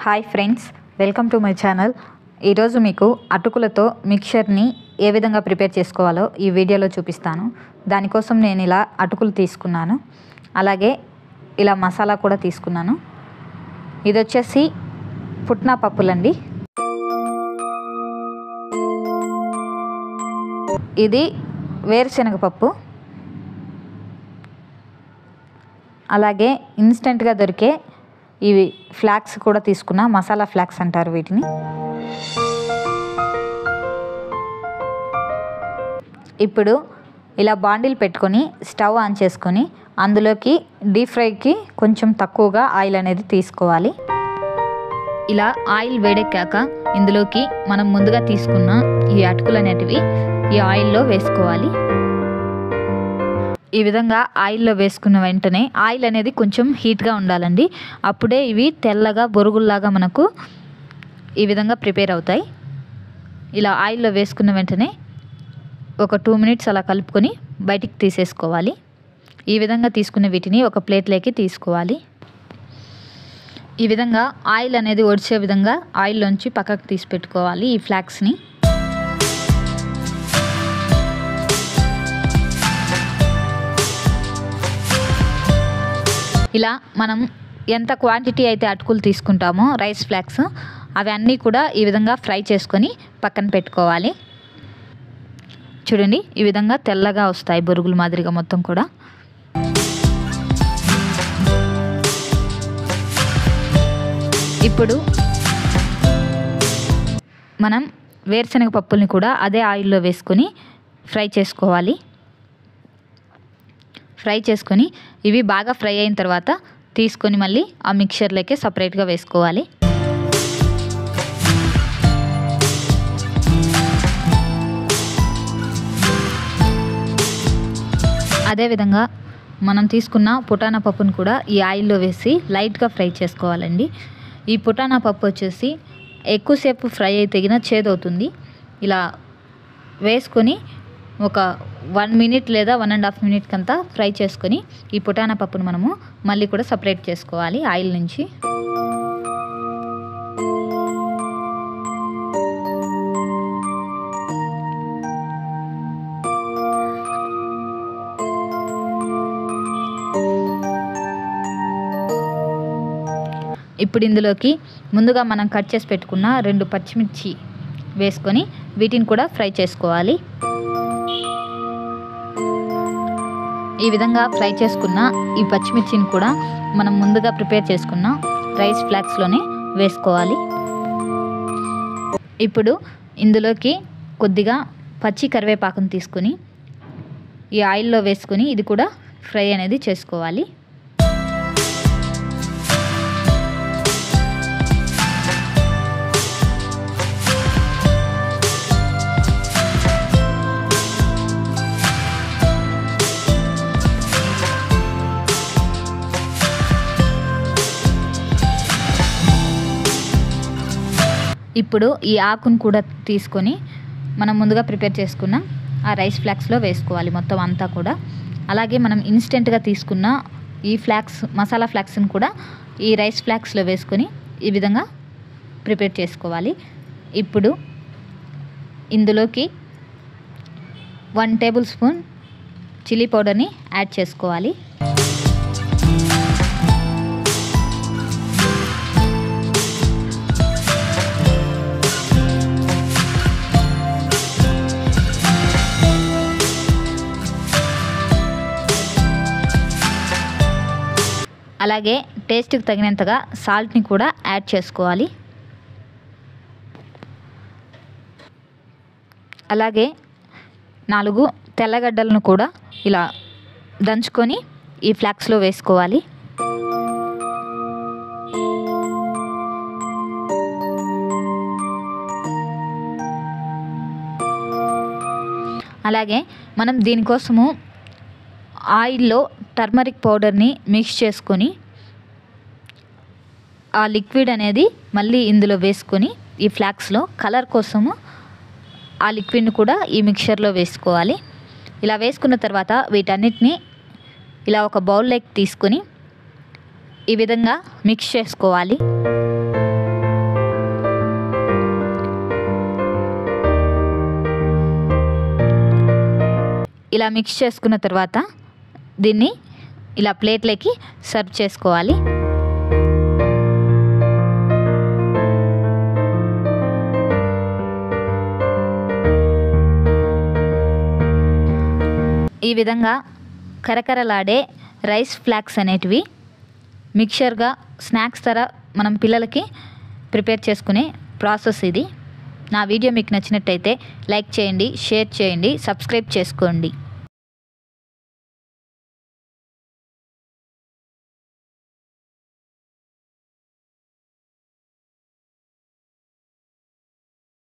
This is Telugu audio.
Hi friends, welcome to my channel. ఈరోజు మీకు అటుకులతో మిక్చర్ని ఏ విధంగా ప్రిపేర్ చేసుకోవాలో ఈ వీడియోలో చూపిస్తాను. దానికోసం నేను ఇలా అటుకులు తీసుకున్నాను, అలాగే ఇలా మసాలా కూడా తీసుకున్నాను. ఇది వచ్చేసి పుట్నా పప్పులండి. ఇది వేరుశనగ పప్పు, అలాగే ఇన్స్టెంట్గా దొరికే ఇవి ఫ్లాక్స్ కూడా తీసుకున్న, మసాలా ఫ్లాక్స్ అంటారు వీటిని. ఇప్పుడు ఇలా బాండిల్ పెట్టుకొని స్టవ్ ఆన్ చేసుకొని అందులోకి డీప్ ఫ్రైకి కొంచెం తక్కువగా ఆయిల్ అనేది తీసుకోవాలి. ఇలా ఆయిల్ వేడెక్కాక ఇందులోకి మనం ముందుగా తీసుకున్న ఈ అటుకులు అనేటివి ఈ ఆయిల్లో వేసుకోవాలి. ఈ విధంగా ఆయిల్లో వేసుకున్న వెంటనే ఆయిల్ అనేది కొంచెం హీట్గా ఉండాలండి. అప్పుడే ఇవి తెల్లగా బొరుగుల్లాగా మనకు ఈ విధంగా ప్రిపేర్ అవుతాయి. ఇలా ఆయిల్లో వేసుకున్న వెంటనే ఒక 2 మినిట్స్ అలా కలుపుకొని బయటికి తీసేసుకోవాలి. ఈ విధంగా తీసుకున్న వీటిని ఒక ప్లేట్లోకి తీసుకోవాలి. ఈ విధంగా ఆయిల్ అనేది ఒడిచే విధంగా ఆయిల్లోంచి పక్కకు తీసి పెట్టుకోవాలి ఈ ఫ్లాక్స్ని. ఇలా మనం ఎంత క్వాంటిటీ అయితే అటుకులు తీసుకుంటామో రైస్ ఫ్లాక్స్, అవి అన్నీ కూడా ఈ విధంగా ఫ్రై చేసుకొని పక్కన పెట్టుకోవాలి. చూడండి, ఈ విధంగా తెల్లగా వస్తాయి బొరుగుల మాదిరిగా మొత్తం కూడా. ఇప్పుడు మనం వేరుశనగ పప్పుల్ని కూడా అదే ఆయిల్లో వేసుకొని ఫ్రై చేసుకోవాలి. ఫ్రై చేసుకొని ఇవి బాగా ఫ్రై అయిన తర్వాత తీసుకొని మళ్ళీ ఆ మిక్చర్లోకి సపరేట్గా వేసుకోవాలి. అదేవిధంగా మనం తీసుకున్న పుటానా పప్పును కూడా ఈ ఆయిల్లో వేసి లైట్గా ఫ్రై చేసుకోవాలండి. ఈ పుటానా పప్పు వచ్చేసి ఎక్కువసేపు ఫ్రై అయితే గిన చేదవుతుంది. ఇలా వేసుకొని ఒక 1 మినిట్ లేదా 1.5 మినిట్ కంతా ఫ్రై చేసుకొని ఈ పుటానా పప్పును మనము మళ్ళీ కూడా సపరేట్ చేసుకోవాలి ఆయిల్ నుంచి. ఇప్పుడు ఇందులోకి ముందుగా మనం కట్ చేసి పెట్టుకున్న 2 పచ్చిమిర్చి వేసుకొని వీటిని కూడా ఫ్రై చేసుకోవాలి. ఈ విధంగా ఫ్రై చేసుకున్న ఈ పచ్చిమిర్చిని కూడా మనం ముందుగా ప్రిపేర్ చేసుకున్న రైస్ ఫ్లాక్స్లోనే వేసుకోవాలి. ఇప్పుడు ఇందులోకి కొద్దిగా పచ్చి కరివేపాకును తీసుకొని ఈ ఆయిల్లో వేసుకొని ఇది కూడా ఫ్రై అనేది చేసుకోవాలి. ఇప్పుడు ఈ ఆకును కూడా తీసుకొని మనం ముందుగా ప్రిపేర్ చేసుకున్న ఆ రైస్ ఫ్లాక్స్లో వేసుకోవాలి మొత్తం అంతా కూడా. అలాగే మనం ఇన్స్టెంట్గా తీసుకున్న ఈ ఫ్లాక్స్, మసాలా ఫ్లాక్స్ని కూడా ఈ రైస్ ఫ్లాక్స్లో వేసుకొని ఈ విధంగా ప్రిపేర్ చేసుకోవాలి. ఇప్పుడు ఇందులోకి 1 టేబుల్ స్పూన్ చిల్లీ పౌడర్ని యాడ్ చేసుకోవాలి. అలాగే టేస్ట్కి తగినంతగా సాల్ట్ని కూడా యాడ్ చేసుకోవాలి. అలాగే 4 తెల్లగడ్డలను కూడా ఇలా దంచుకొని ఈ ఫ్లాక్స్లో వేసుకోవాలి. అలాగే మనం దీనికోసము ఆయిల్లో టర్మరిక్ పౌడర్ని మిక్స్ చేసుకొని ఆ లిక్విడ్ అనేది మళ్ళీ ఇందులో వేసుకొని ఈ ఫ్లాక్స్లో కలర్ కోసము ఆ లిక్విడ్ని కూడా ఈ మిక్చర్లో వేసుకోవాలి. ఇలా వేసుకున్న తర్వాత వీటన్నిటిని ఇలా ఒక బౌల్లోకి తీసుకొని ఈ విధంగా మిక్స్ చేసుకోవాలి. ఇలా మిక్స్ చేసుకున్న తర్వాత దీన్ని ఇలా ప్లేట్లోకి సర్వ్ చేసుకోవాలి. ఈ విధంగా కరకరలాడే రైస్ ఫ్లాక్స్ అనేటివి మిక్చర్గా స్నాక్స్ తర మనం పిల్లలకి ప్రిపేర్ చేసుకునే ప్రాసెస్ ఇది. నా వీడియో మీకు నచ్చినట్టయితే లైక్ చేయండి, షేర్ చేయండి, సబ్స్క్రైబ్ చేసుకోండి.